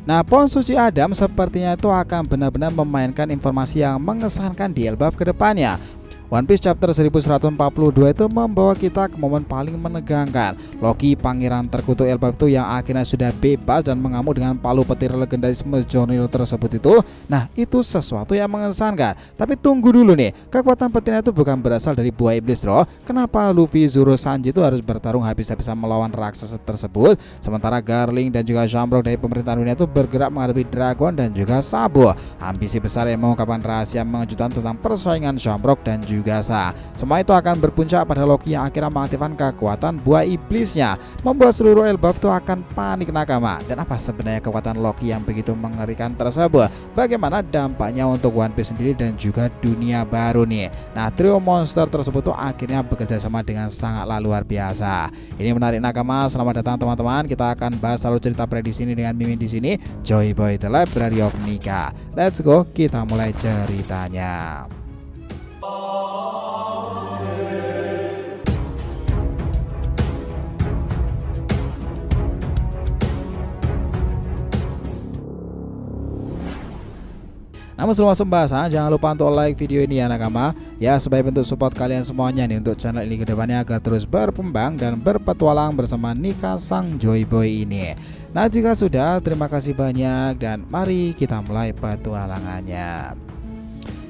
Nah, pohon suci Adam sepertinya itu akan benar-benar memainkan informasi yang mengesankan di Elbaf ke depannya. One Piece chapter 1142 itu membawa kita ke momen paling menegangkan. Loki, pangeran terkutuk Elbaf itu yang akhirnya sudah bebas dan mengamuk dengan palu petir legendaris Mjolnir tersebut itu. Nah, itu sesuatu yang mengesankan. Tapi tunggu dulu nih, kekuatan petirnya itu bukan berasal dari buah iblis loh. Kenapa Luffy, Zoro, Sanji itu harus bertarung habis-habisan melawan raksasa tersebut, sementara Garling dan juga Shamrock dari pemerintahan dunia itu bergerak menghadapi Dragon dan juga Sabo. Ambisi besar yang mengungkapkan rahasia mengejutkan tentang persaingan Shamrock dan juga Sa. Semua itu akan berpuncak pada Loki yang akhirnya mengaktifkan kekuatan buah iblisnya, membuat seluruh Elbaf itu akan panik nakama. Dan apa sebenarnya kekuatan Loki yang begitu mengerikan tersebut? Bagaimana dampaknya untuk One Piece sendiri dan juga dunia baru nih? Nah, trio monster tersebut tuh akhirnya bekerja sama dengan sangatlah luar biasa. Ini menarik nakama. Selamat datang teman-teman. Kita akan bahas alur cerita prediksi ini dengan Mimin di sini, Joy Boy The Library of Nika. Let's go, kita mulai ceritanya. Namun sebelum masuk pembahasan, jangan lupa untuk like video ini ya nakama, ya sebagai bentuk support kalian semuanya nih untuk channel ini ke depannya agar terus berkembang dan berpetualang bersama Nika sang Joy Boy ini. Nah, jika sudah, terima kasih banyak dan mari kita mulai petualangannya.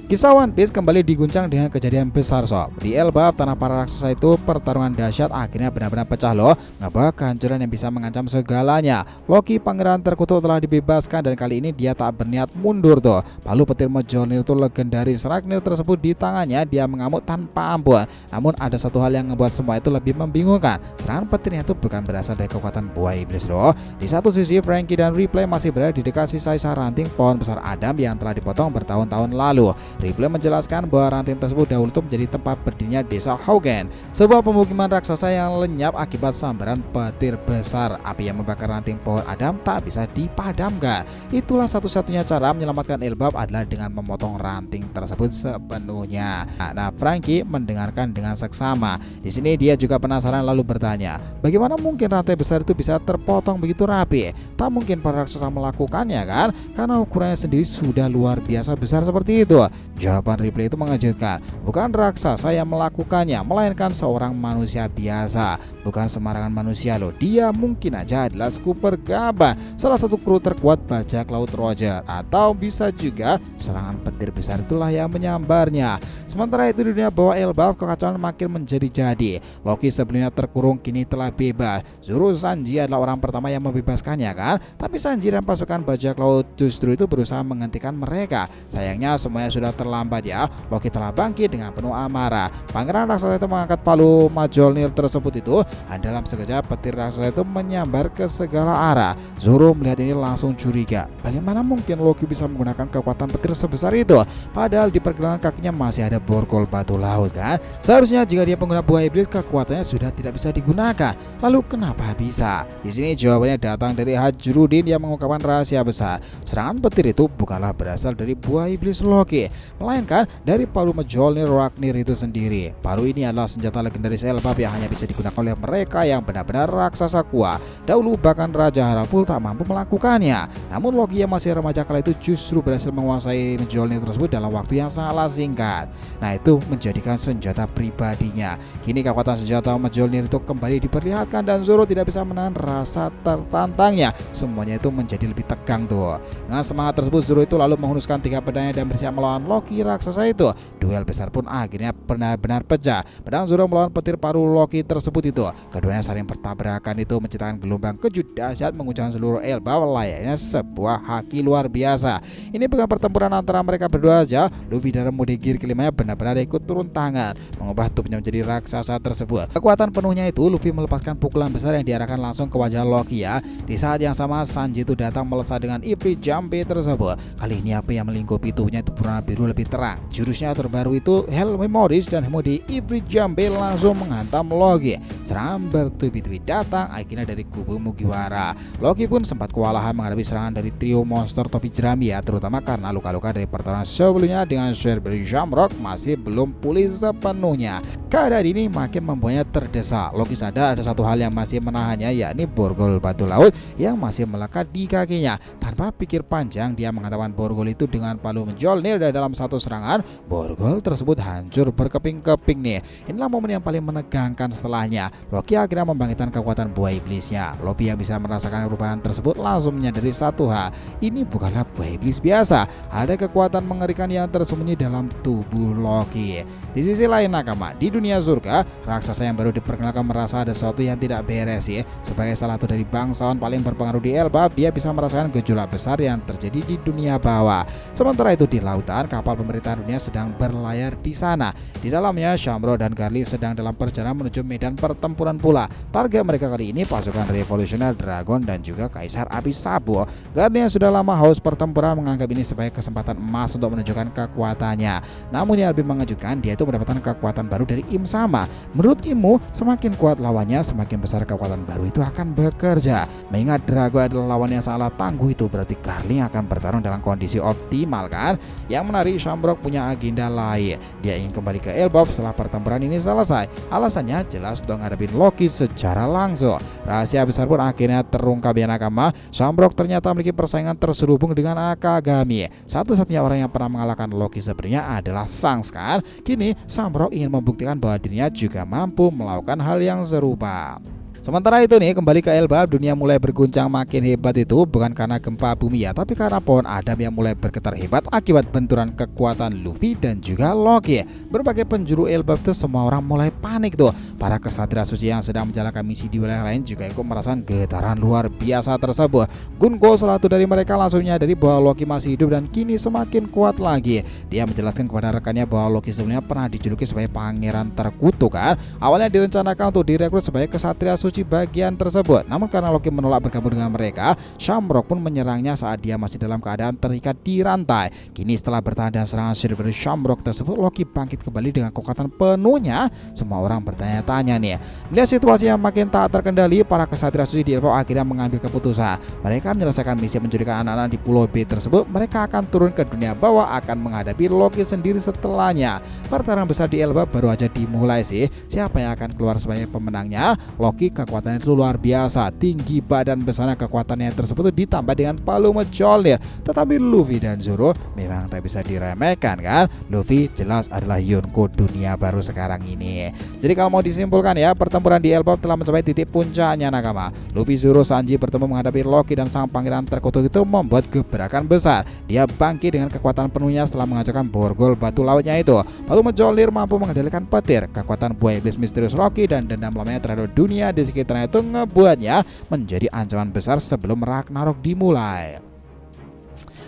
Kisah One Piece kembali diguncang dengan kejadian besar sob. Di Elbaf, tanah para raksasa itu pertarungan dahsyat akhirnya benar-benar pecah loh. Ngebawa kehancuran yang bisa mengancam segalanya. Loki, pangeran terkutuk, telah dibebaskan dan kali ini dia tak berniat mundur tuh. Palu petir Mjolnir itu legendaris Ragnir tersebut di tangannya, dia mengamuk tanpa ampun. Namun ada satu hal yang membuat semua itu lebih membingungkan. Serangan petirnya itu bukan berasal dari kekuatan buah iblis loh. Di satu sisi Franky dan Ripley masih berada di dekat sisa-sisa ranting pohon besar Adam yang telah dipotong bertahun-tahun lalu. Ripley menjelaskan bahwa ranting tersebut dahulu itu menjadi tempat berdirinya desa Haugen, sebuah pemukiman raksasa yang lenyap akibat sambaran petir besar. Api yang membakar ranting pohon Adam tak bisa dipadamkan. Itulah satu-satunya cara menyelamatkan Elbaf adalah dengan memotong ranting tersebut sepenuhnya. Nah, Franky mendengarkan dengan seksama. Di sini dia juga penasaran lalu bertanya, bagaimana mungkin rantai besar itu bisa terpotong begitu rapi? Tak mungkin para raksasa melakukannya kan? Karena ukurannya sendiri sudah luar biasa besar seperti itu. Jawaban Ripley itu mengejutkan. Bukan raksasa yang melakukannya, melainkan seorang manusia biasa. Bukan sembarangan manusia loh. Dia mungkin aja adalah Scooper Gaba, salah satu kru terkuat bajak laut Roger. Atau bisa juga serangan petir besar itulah yang menyambarnya. Sementara itu di dunia bawah Elbaf, kekacauan makin menjadi-jadi. Loki sebelumnya terkurung kini telah bebas. Zoro, Sanji adalah orang pertama yang membebaskannya kan. Tapi Sanji dan pasukan bajak laut justru itu berusaha menghentikan mereka. Sayangnya semuanya sudah terlambat ya. Loki telah bangkit dengan penuh amarah. Pangeran raksasa itu mengangkat palu Mjolnir tersebut itu. Dalam sekejap petir raksasa itu menyambar ke segala arah. Zoro melihat ini langsung curiga. Bagaimana mungkin Loki bisa menggunakan kekuatan petir sebesar itu? Padahal di pergelangan kakinya masih ada borgol batu laut kan. Seharusnya jika dia pengguna buah iblis kekuatannya sudah tidak bisa digunakan. Lalu kenapa bisa? Di sini jawabannya datang dari Hajrudin yang mengungkapkan rahasia besar. Serangan petir itu bukanlah berasal dari buah iblis Loki, melainkan dari palu Mjolnir Ragnir itu sendiri. Palu ini adalah senjata legendaris Elbaf yang hanya bisa digunakan oleh mereka yang benar-benar raksasa kuat. Dahulu bahkan Raja Harapul tak mampu melakukannya. Namun Loki yang masih remaja kala itu justru berhasil menguasai Mjolnir tersebut dalam waktu yang sangatlah singkat. Nah, itu menjadikan senjata pribadinya. Kini kekuatan senjata Mjolnir itu kembali diperlihatkan dan Zoro tidak bisa menahan rasa tertantangnya. Semuanya itu menjadi lebih tegang tuh. Dengan semangat tersebut Zoro itu lalu menghunuskan 3 pedangnya dan bersiap melawan Loki raksasa itu. Duel besar pun akhirnya benar-benar pecah. Pedang Zoro melawan petir paru Loki tersebut itu. Keduanya saling bertabrakan itu menciptakan gelombang kejut dahsyat menguncang seluruh Elbaf layaknya sebuah haki luar biasa. Ini bukan pertempuran antara mereka berdua aja. Luffy dalam mode gear kelimanya benar-benar ikut turun tangan, mengubah tubuhnya menjadi raksasa tersebut. Kekuatan penuhnya itu Luffy melepaskan pukulan besar yang diarahkan langsung ke wajah Loki ya. Di saat yang sama Sanji itu datang melesat dengan Ifrit Jambe tersebut. Kali ini api yang melingkupi tubuhnya itu berwarna biru lebih terang. Jurusnya terbaru itu Hell Memories dan mode Ifrit Jambe langsung menghantam Loki. Serangan serangan bertubi-tubi datang akhirnya dari kubu Mugiwara. Loki pun sempat kewalahan menghadapi serangan dari trio monster topi jerami ya, terutama karena luka-luka dari pertarungan sebelumnya dengan Cerberi Shamrock masih belum pulih sepenuhnya. Keadaan ini makin membuatnya terdesak. Loki sadar ada satu hal yang masih menahannya, yakni borgol batu laut yang masih melekat di kakinya. Tanpa pikir panjang, dia mengatakan borgol itu dengan palu Mjolnir, dan dalam satu serangan borgol tersebut hancur berkeping-keping nih. Inilah momen yang paling menegangkan. Setelahnya Loki akhirnya membangkitkan kekuatan buah iblisnya. Luffy yang bisa merasakan perubahan tersebut langsung menyadari satu hal, ini bukanlah buah iblis biasa. Ada kekuatan mengerikan yang tersembunyi dalam tubuh Loki. Di sisi lain nakama, di dunia surga, raksasa yang baru diperkenalkan merasa ada sesuatu yang tidak beres ya. Sebagai salah satu dari bangsawan paling berpengaruh di Elbaf, dia bisa merasakan gejolak besar yang terjadi di dunia bawah. Sementara itu di lautan, kapal pemerintahan dunia sedang berlayar di sana. Di dalamnya Shamrock dan Garli sedang dalam perjalanan menuju medan pertempuran pula. Target mereka kali ini pasukan revolusioner Dragon dan juga Kaisar Api Sabu. Garli yang sudah lama haus pertempuran menganggap ini sebagai kesempatan emas untuk menunjukkan kekuatannya. Namun yang lebih mengejutkan, dia itu mendapatkan kekuatan baru dari Im Sama. Menurut Immu, semakin kuat lawannya, semakin besar kekuatan baru itu akan bekerja. Mengingat Drago adalah lawan yang sangat tangguh, itu berarti Garli akan bertarung dalam kondisi optimal kan? Yang menarik, Shamrock punya agenda lain. Dia ingin kembali ke Elbaf setelah pertempuran ini selesai. Alasannya jelas untuk menghadapi Loki secara langsung. Rahasia besar pun akhirnya terungkap ya nakama. Shamrock ternyata memiliki persaingan terselubung dengan Akagami. Satu-satunya orang yang pernah mengalahkan Loki sebenarnya adalah Shanks kan? Kini Shamrock ingin membuktikan bahwa dirinya juga mampu melakukan hal yang serupa. Sementara itu nih, kembali ke Elbaf, dunia mulai berguncang makin hebat itu bukan karena gempa bumi ya, tapi karena pohon Adam yang mulai bergetar hebat akibat benturan kekuatan Luffy dan juga Loki. Berbagai penjuru Elbaf itu semua orang mulai panik tuh. Para kesatria suci yang sedang menjalankan misi di wilayah lain juga ikut merasakan getaran luar biasa tersebut. Gunko, salah satu dari mereka, langsung menyadari bahwa Loki masih hidup dan kini semakin kuat lagi. Dia menjelaskan kepada rekannya bahwa Loki sebelumnya pernah dijuluki sebagai pangeran terkutuk kan. Awalnya direncanakan untuk direkrut sebagai kesatria suci bagian tersebut. Namun karena Loki menolak bergabung dengan mereka, Shamrock pun menyerangnya saat dia masih dalam keadaan terikat di rantai. Kini setelah bertahan dan serangan Cerberi Shamrock tersebut, Loki bangkit kembali dengan kekuatan penuhnya. Semua orang bertanya-tanya nih. Melihat situasi yang makin tak terkendali, para kesatria suci di Elbaf akhirnya mengambil keputusan. Mereka menyelesaikan misi mencurikan anak-anak di Pulau B tersebut. Mereka akan turun ke dunia bawah, akan menghadapi Loki sendiri setelahnya. Pertarungan besar di Elbaf baru aja dimulai sih. Siapa yang akan keluar sebagai pemenangnya? Loki kekuatannya itu luar biasa, tinggi badan besarnya kekuatannya tersebut ditambah dengan palu Mjolnir. Tetapi Luffy dan Zoro memang tak bisa diremehkan kan. Luffy jelas adalah Yonko dunia baru sekarang ini. Jadi kalau mau disimpulkan ya, pertempuran di Elbaf telah mencapai titik puncaknya nakama. Luffy, Zoro, Sanji bertemu menghadapi Loki dan sang pangeran terkutuk itu membuat gebrakan besar. Dia bangkit dengan kekuatan penuhnya setelah menghancurkan borgol batu lautnya itu. Palu Mjolnir mampu mengendalikan petir, kekuatan buah iblis misterius Loki dan dendam lamanya terhadap dunia di sekitarnya itu ngebuatnya menjadi ancaman besar sebelum Ragnarok dimulai.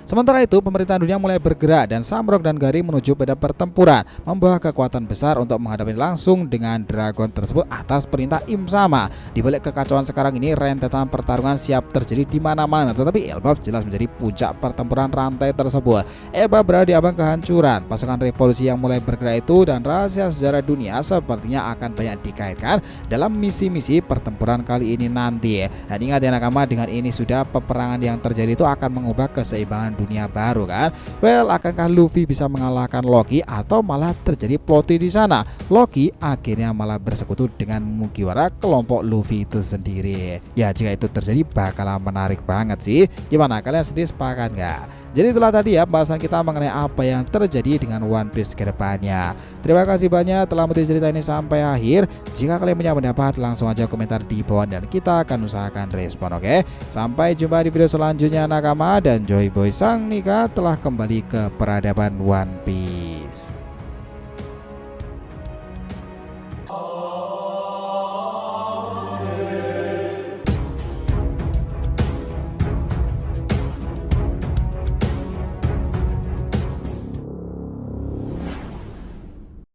Sementara itu, pemerintahan dunia mulai bergerak dan Shamrock dan Garli menuju pada pertempuran, membawa kekuatan besar untuk menghadapi langsung dengan dragon tersebut atas perintah Im Sama. Di balik kekacauan sekarang ini, rentetan pertarungan siap terjadi di mana-mana, tetapi Elbaf jelas menjadi puncak pertempuran rantai tersebut. Elbaf berada di abang kehancuran. Pasukan revolusi yang mulai bergerak itu dan rahasia sejarah dunia sepertinya akan banyak dikaitkan dalam misi-misi pertempuran kali ini nanti. Dan ingat ya nakama, dengan ini sudah peperangan yang terjadi itu akan mengubah keseimbangan dunia baru kan. Well, akankah Luffy bisa mengalahkan Loki atau malah terjadi plot di sana? Loki akhirnya malah bersekutu dengan Mugiwara, kelompok Luffy itu sendiri. Ya, jika itu terjadi bakalan menarik banget sih. Gimana, kalian sendiri sepakat nggak? Jadi itulah tadi ya bahasan kita mengenai apa yang terjadi dengan One Piece ke depannya. Terima kasih banyak telah menonton cerita ini sampai akhir. Jika kalian punya pendapat, langsung aja komentar di bawah dan kita akan usahakan respon, oke? Sampai jumpa di video selanjutnya nakama, dan Joy Boy Sang Nika telah kembali ke peradaban One Piece.